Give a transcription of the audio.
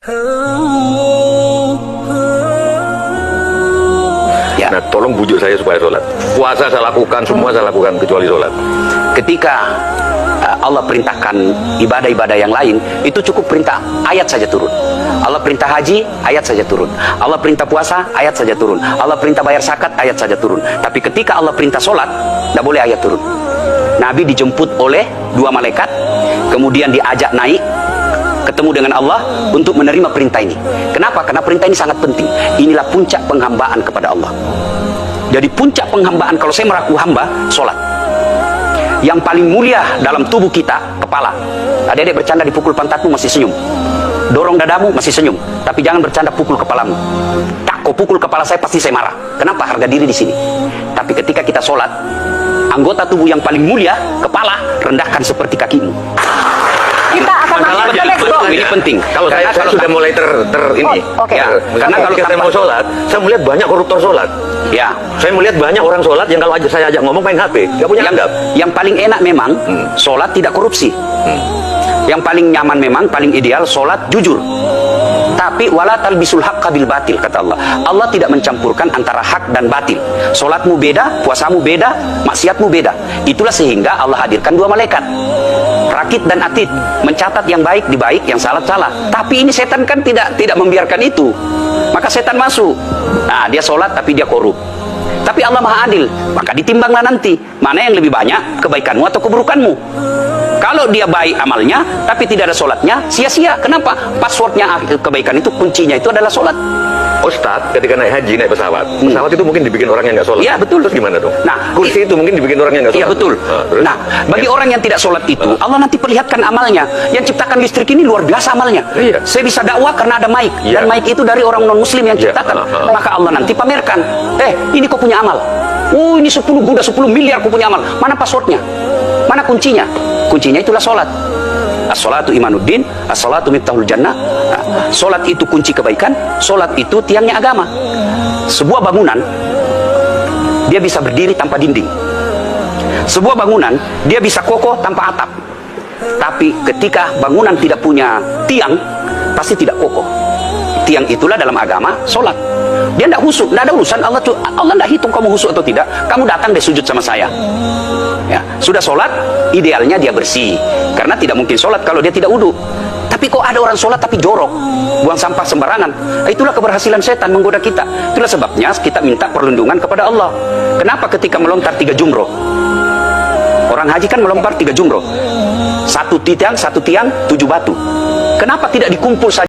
Ya. Nah, tolong bujuk saya supaya sholat. Puasa saya lakukan, semua saya lakukan kecuali sholat. Ketika Allah perintahkan ibadah-ibadah yang lain, itu cukup perintah ayat saja turun. Allah perintah haji, ayat saja turun. Allah perintah puasa, ayat saja turun. Allah perintah bayar zakat, ayat saja turun. Tapi ketika Allah perintah sholat, tidak boleh ayat turun. Nabi dijemput oleh dua malaikat, kemudian diajak naik ketemu dengan Allah untuk menerima perintah ini. Kenapa? Karena perintah ini sangat penting. Inilah puncak penghambaan kepada Allah. Jadi puncak penghambaan, kalau saya meraku hamba, sholat. Yang paling mulia dalam tubuh kita, kepala. Adik-adik bercanda dipukul pantatmu masih senyum, dorong dadamu masih senyum, tapi jangan bercanda pukul kepalamu. Tak, kau pukul kepala saya pasti saya marah. Kenapa? Harga diri di sini. Tapi ketika kita sholat, anggota tubuh yang paling mulia, kepala, rendahkan seperti kakimu. Kita akan masuk ke next talk. Ini penting. Kalau saya sudah mulai ini. Oke. Ya, karena kalau kita mau sholat, saya melihat banyak koruptor sholat. Ya, saya melihat banyak orang sholat yang kalau saya ajak ngomong main HP, nggak punya adab. Yang paling enak memang sholat tidak korupsi. Yang paling nyaman memang, paling ideal sholat jujur. Tapi wala talbisul haqqa bil batil, kata Allah. Allah tidak mencampurkan antara hak dan batil. Sholatmu beda, puasamu beda, maksiatmu beda. Itulah sehingga Allah hadirkan dua malaikat, rakit dan atid, mencatat yang baik di baik, yang salah salah. Tapi ini setan kan tidak membiarkan itu. Maka setan masuk. Nah, dia sholat tapi dia korup. Tapi Allah Maha Adil, maka ditimbanglah nanti mana yang lebih banyak, kebaikanmu atau keburukanmu. Kalau dia baik amalnya tapi tidak ada sholatnya, sia-sia. Kenapa? Passwordnya kebaikan itu, kuncinya itu adalah sholat. Ustadz, ketika naik haji, naik pesawat, pesawat itu mungkin dibikin orang yang nggak sholat. Iya, betul. Terus gimana dong? Nah, kursi itu mungkin dibikin orang yang nggak sholat. Iya, betul. Nah, bagi orang yang tidak sholat itu, Allah nanti perlihatkan amalnya. Yang ciptakan listrik ini luar biasa amalnya. Iya. Saya bisa dakwah karena ada mic. Iya. Dan mic itu dari orang non-muslim yang ciptakan. Maka Allah nanti pamerkan. Ini kau punya amal. Ini 10 miliar kau punya amal. Mana passwordnya? Mana kuncinya? Kuncinya itulah sholat. As-sholatu imanuddin, as-sholatu miftahul jannah. Sholat itu kunci kebaikan, sholat itu tiangnya agama. Sebuah bangunan, dia bisa berdiri tanpa dinding. Sebuah bangunan, dia bisa kokoh tanpa atap. Tapi ketika bangunan tidak punya tiang, pasti tidak kokoh. Tiang itulah dalam agama, sholat. Dia tidak husuk, tidak ada urusan. Allah tidak hitung kamu husuk atau tidak. Kamu datang deh sujud sama saya. Ya, sudah sholat, idealnya dia bersih. Karena tidak mungkin sholat kalau dia tidak wudhu. Tapi kok ada orang sholat tapi jorok, buang sampah sembarangan. Itulah keberhasilan setan menggoda kita. Itulah sebabnya kita minta perlindungan kepada Allah. Kenapa ketika melontar 3 jumroh? Orang haji kan melontar 3 jumroh. Satu tiang, 7 batu. Kenapa tidak dikumpul saja?